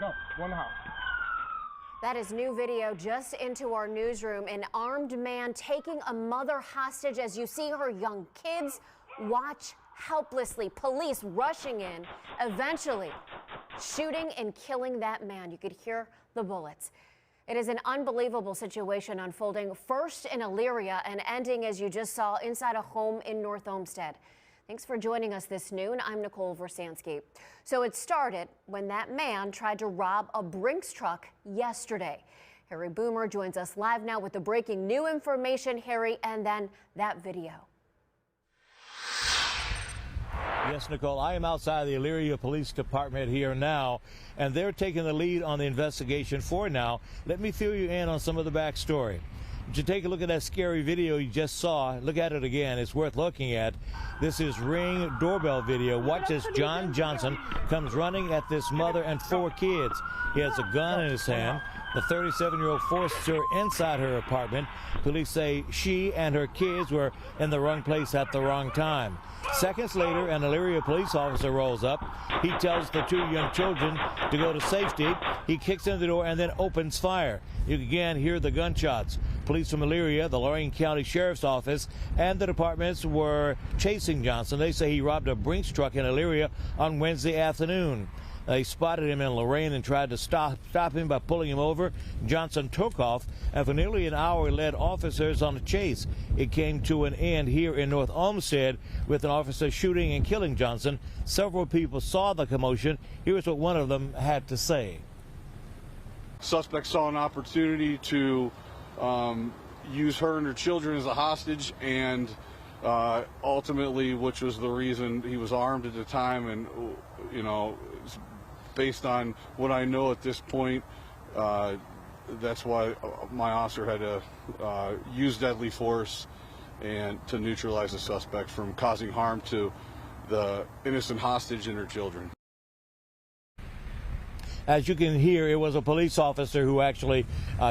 No, go in the house. That is new video just into our newsroom. An armed man taking a mother hostage as you see her young kids watch helplessly. Police rushing in, eventually shooting and killing that man. You could hear the bullets. It is an unbelievable situation unfolding first in Elyria and ending, as you just saw, inside a home in North Olmsted. Thanks for joining us this noon. I'm Nicole Versansky. So it started when that man tried to rob a Brinks truck yesterday. Harry Boomer joins us live now with the breaking new information, Harry, and then that video. Yes, Nicole, I am outside the Elyria Police Department here now, and they're taking the lead on the investigation for now. Let me fill you in on some of the backstory. To take a look at that scary video you just saw, look at it again. It's worth looking at. This is Ring doorbell video. Watch as John Johnson comes running at this mother and 4 kids. He has a gun in his hand. The 37-year-old forced her inside her apartment. Police say she and her kids were in the wrong place at the wrong time. Seconds later, an Elyria police officer rolls up. He tells the 2 young children to go to safety. He kicks in the door and then opens fire. You can again hear the gunshots. Police from Elyria, the Lorain County Sheriff's Office, and the departments were chasing Johnson. They say he robbed a Brinks truck in Elyria on Wednesday afternoon. They spotted him in Lorain and tried to stop him by pulling him over. Johnson took off, and for nearly an hour led officers on a chase. It came to an end here in North Olmsted with an officer shooting and killing Johnson. Several people saw the commotion. Here's what one of them had to say. Suspect saw an opportunity to use her and her children as a hostage, and ultimately, which was the reason he was armed at the time, and you know, based on what I know at this point, that's why my officer had to use deadly force and to neutralize the suspect from causing harm to the innocent hostage and her children. As you can hear, it was a police officer who actually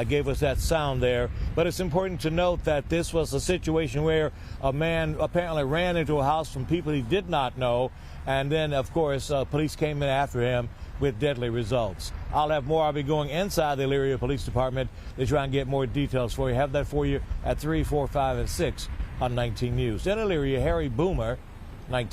gave us that sound there. But it's important to note that this was a situation where a man apparently ran into a house from people he did not know. And then, of course, police came in after him with deadly results. I'll have more. I'll be going inside the Elyria Police Department to try and get more details for you. Have that for you at 3, 4, 5, and 6 on 19 News. In Elyria, Harry Boomer, 19.